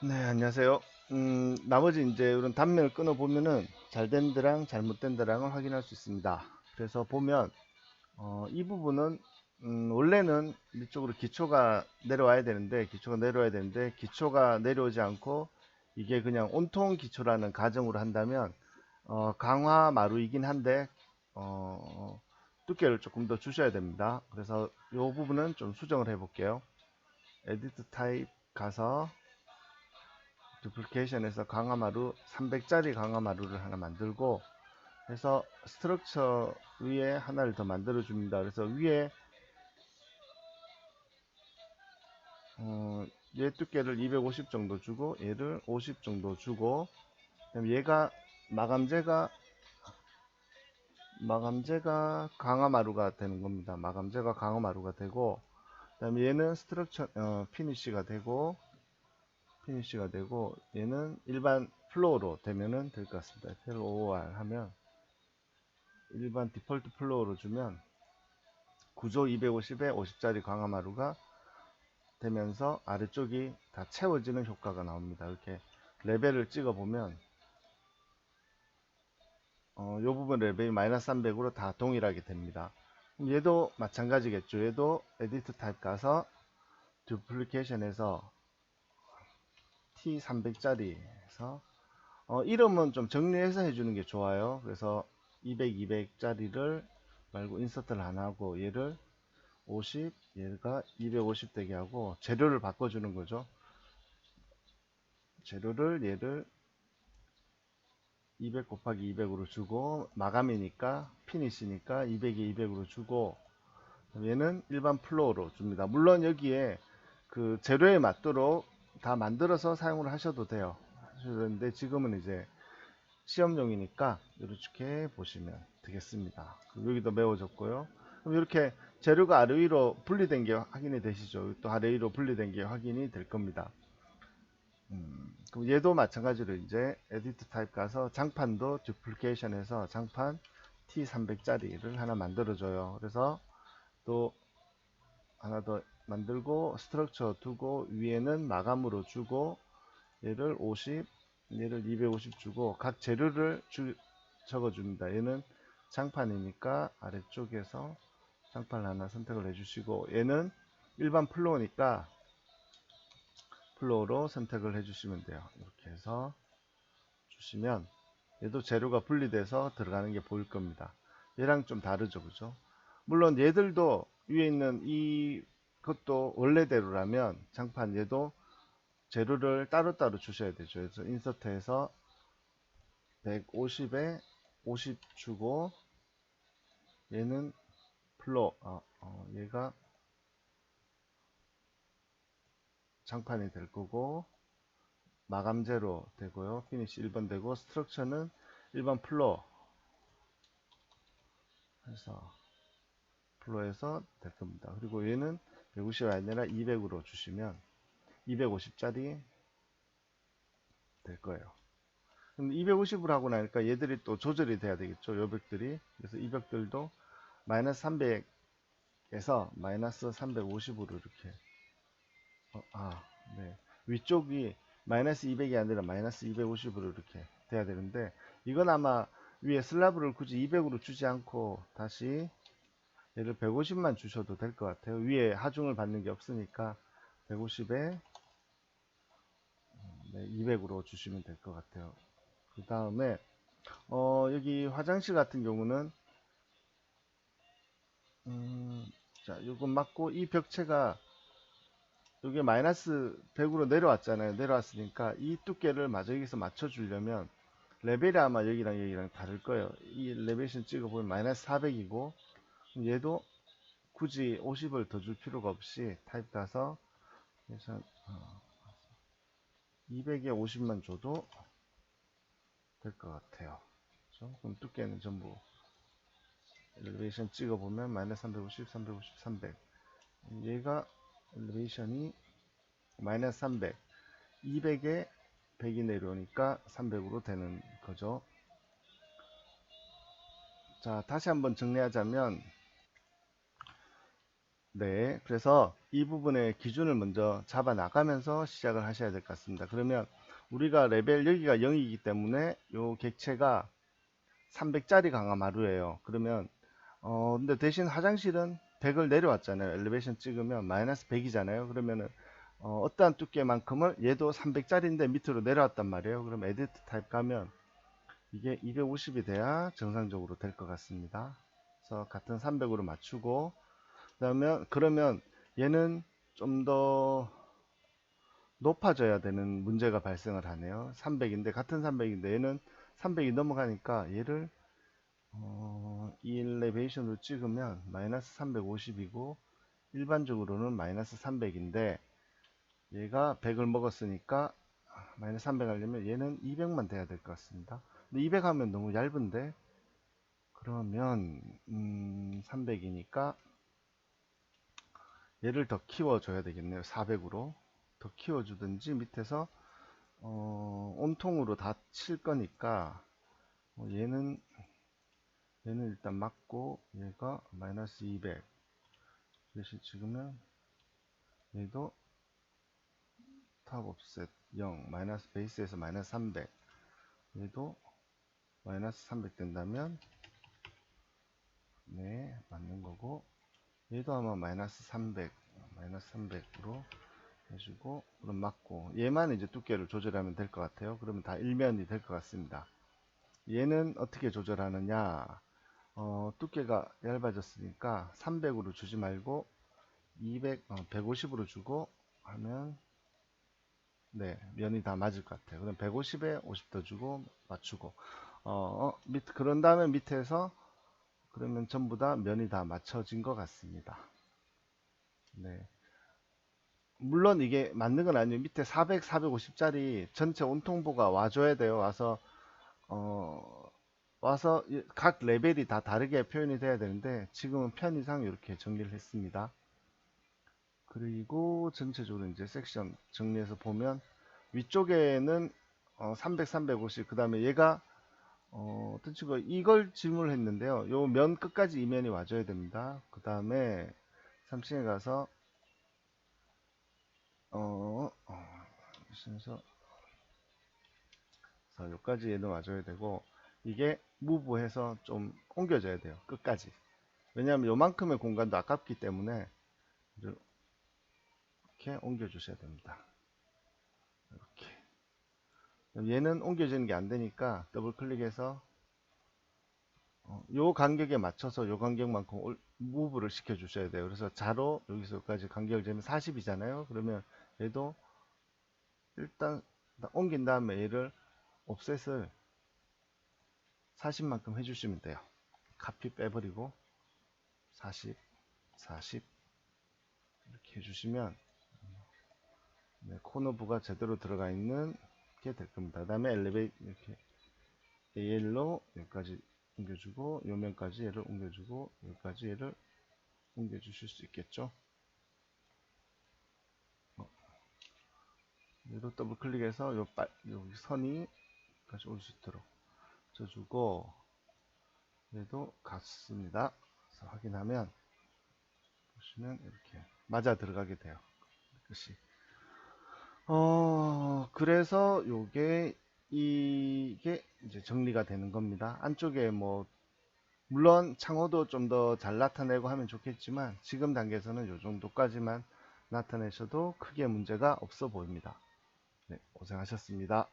네, 안녕하세요. 나머지 이제 이런 단면을 끊어 보면은 잘된 데랑 잘못된 데랑을 확인할 수 있습니다. 그래서 보면 이 부분은 원래는 이쪽으로 기초가 내려와야 되는데 기초가 내려오지 않고 이게 그냥 온통 기초라는 가정으로 한다면 강화 마루이긴 한데 어, 두께를 조금 더 주셔야 됩니다. 그래서 이 부분은 좀 수정을 해 볼게요. 에디트 타입 가서 두플리케이션에서 강화마루 300짜리 강화마루를 하나 만들고 해서 스트럭처 위에 하나를 더 만들어 줍니다. 그래서 위에 얘 두께를 250 정도 주고 얘를 50 정도 주고 그럼 얘가 마감재가 강화마루가 되는 겁니다. 마감재가 강화마루가 되고 그다음에 얘는 스트럭처 피니쉬가 되고 얘는 일반 플로어로 되면은 될 것 같습니다. FLOR 하면 일반 디폴트 플로어로 주면 구조 250에 50짜리 강화마루가 되면서 아래쪽이 다 채워지는 효과가 나옵니다. 이렇게 레벨을 찍어 보면 이 부분 레벨이 마이너스 300으로 다 동일하게 됩니다. 얘도 마찬가지겠죠. 얘도 에디트 타입 가서 듀플리케이션에서 T300짜리에서 이름은 좀 정리해서 해주는 게 좋아요. 그래서 200, 200짜리를 말고 인서트를 안 하고 얘를 50, 얘가 250 되게 하고 재료를 바꿔주는 거죠. 재료를 얘를 200 곱하기 200으로 주고 마감이니까 피니시니까 200에 200으로 주고 얘는 일반 플로어로 줍니다. 물론 여기에 그 재료에 맞도록 다 만들어서 사용을 하셔도 돼요. 하셔도 되는데 지금은 이제 시험용이니까 이렇게 보시면 되겠습니다. 여기도 메워졌고요. 그럼 이렇게 재료가 아래 위로 분리된 게 확인이 되시죠? 또 아래 위로 분리된 게 확인이 될 겁니다. 그럼 얘도 마찬가지로 이제 에디트 타입 가서 장판도 듀플리케이션해서 장판 T300짜리를 하나 만들어줘요. 그래서 또 하나 더 만들고 스트럭처 두고 위에는 마감으로 주고 얘를 50, 얘를 250 주고 각 재료를 적어줍니다. 얘는 장판이니까 아래쪽에서 장판을 하나 선택을 해주시고 얘는 일반 플로어니까 플로어로 선택을 해주시면 돼요. 이렇게 해서 주시면 얘도 재료가 분리돼서 들어가는 게 보일 겁니다. 얘랑 좀 다르죠, 그죠? 물론 얘들도 위에 있는 이 것도 원래대로라면 장판 얘도 재료를 따로따로 주셔야 되죠. 그래서 인서트에서 150에 50 주고 얘는 얘가 장판이 될 거고 마감재로 되고요. 피니시 1번 되고 스트럭처는 일반 플로어 해서 플로어에서 될 겁니다. 그리고 얘는 150이 아니라 200으로 주시면 250짜리 될 거예요. 근데 250으로 하고 나니까 얘들이 또 조절이 돼야 되겠죠. 요 벽들이. 그래서 이 벽들도 마이너스 300에서 마이너스 350으로 이렇게 네. 위쪽이 마이너스 200이 아니라 마이너스 250으로 이렇게 돼야 되는데 이건 아마 위에 슬라브를 굳이 200으로 주지 않고 다시 얘를 150만 주셔도 될 것 같아요. 위에 하중을 받는 게 없으니까 150에 200으로 주시면 될 것 같아요. 그 다음에 여기 화장실 같은 경우는 자, 이거 맞고 이 벽체가 이게 마이너스 100으로 내려왔잖아요. 내려왔으니까 이 두께를 마저 여기서 맞춰주려면 레벨이 아마 여기랑 여기랑 다를 거예요. 이 레벨션 찍어보면 마이너스 400이고 얘도 굳이 50을 더 줄 필요가 없이 타입 가서 그래서 200에 50만 줘도 될 것 같아요. 그렇죠? 그럼 두께는 전부 엘리베이션 찍어보면 마이너스 350, 350, 300 얘가 엘리베이션이 마이너스 300 200에 100이 내려오니까 300으로 되는 거죠. 자, 다시 한번 정리하자면 네, 그래서 이 부분의 기준을 먼저 잡아 나가면서 시작을 하셔야 될 것 같습니다. 그러면 우리가 레벨 여기가 0이기 때문에 요 객체가 300짜리 강화마루예요. 그러면 근데 대신 화장실은 100을 내려왔잖아요. 엘리베이션 찍으면 마이너스 100이잖아요. 그러면은 어떠한 두께만큼을 얘도 300짜리인데 밑으로 내려왔단 말이에요. 그럼 에디트 타입 가면 이게 250이 돼야 정상적으로 될 것 같습니다. 그래서 같은 300으로 맞추고 그러면 얘는 좀 더 높아져야 되는 문제가 발생을 하네요. 300인데 같은 300인데 얘는 300이 넘어가니까 얘를 일레베이션으로 찍으면 마이너스 350이고 일반적으로는 마이너스 300인데 얘가 100을 먹었으니까 마이너스 300 하려면 얘는 200만 돼야 될 것 같습니다. 근데 200 하면 너무 얇은데 그러면 300이니까 얘를 더 키워줘야 되겠네요. 400으로 더 키워주든지 밑에서 온통으로 다 칠 거니까 얘는 일단 맞고 얘가 마이너스 200 대신 찍으면 얘도 탑 옵셋 0 마이너스 베이스에서 마이너스 300 얘도 마이너스 300 된다면 네 맞는 거고 얘도 아마 마이너스 300 마이너스 300으로 해주고 그럼 맞고 얘만 이제 두께를 조절하면 될 것 같아요. 그러면 다 일면이 될 것 같습니다. 얘는 어떻게 조절하느냐 두께가 얇아졌으니까 300으로 주지 말고 150으로 주고 하면 네 면이 다 맞을 것 같아요. 그럼 150에 50 더 주고 맞추고 그런 다음에 밑에서 그러면 전부 다 면이 다 맞춰진 것 같습니다. 네. 물론 이게 맞는 건 아니에요. 밑에 400, 450짜리 전체 온통보가 와줘야 돼요. 어, 와서 각 레벨이 다 다르게 표현이 돼야 되는데 지금은 편의상 이렇게 정리를 했습니다. 그리고 전체적으로 이제 섹션 정리해서 보면 위쪽에는 300, 350, 그 다음에 얘가 어떤 친구가 이걸 질문을 했는데요. 요 면 끝까지 이면이 와줘야 됩니다. 그 다음에 3층에 가서 그래서 여기까지 얘는 와줘야 되고 이게 무브해서 좀 옮겨져야 돼요. 끝까지. 왜냐하면 요만큼의 공간도 아깝기 때문에 이렇게 옮겨주셔야 됩니다. 이렇게. 얘는 옮겨지는 게 안 되니까 더블 클릭해서 요 간격에 맞춰서 요 간격만큼 무브를 시켜 주셔야 돼요. 그래서 자로 여기서까지 간격을 재면 40이잖아요. 그러면 얘도 일단 옮긴 다음에 얘를 옵셋을 40만큼 해주시면 돼요. 카피 빼버리고 40, 40 이렇게 해주시면 네, 코너부가 제대로 들어가 있는 게 될 겁니다. 그 다음에 엘리베이터 이렇게 AL로 여기까지 옮겨주고 요면까지 얘를 옮겨주고 여기까지 얘를 옮겨주실 수 있겠죠. 얘도 더블 클릭해서 여기 선이 까지 올 수 있도록 쳐주고 얘도 같습니다. 그래서 확인하면 보시면 이렇게 맞아 들어가게 돼요. 끝이. 그래서 이게 이제 정리가 되는 겁니다. 안쪽에 뭐 물론 창호도 좀 더 잘 나타내고 하면 좋겠지만 지금 단계에서는 이 정도까지만 나타내셔도 크게 문제가 없어 보입니다. 네, 고생하셨습니다.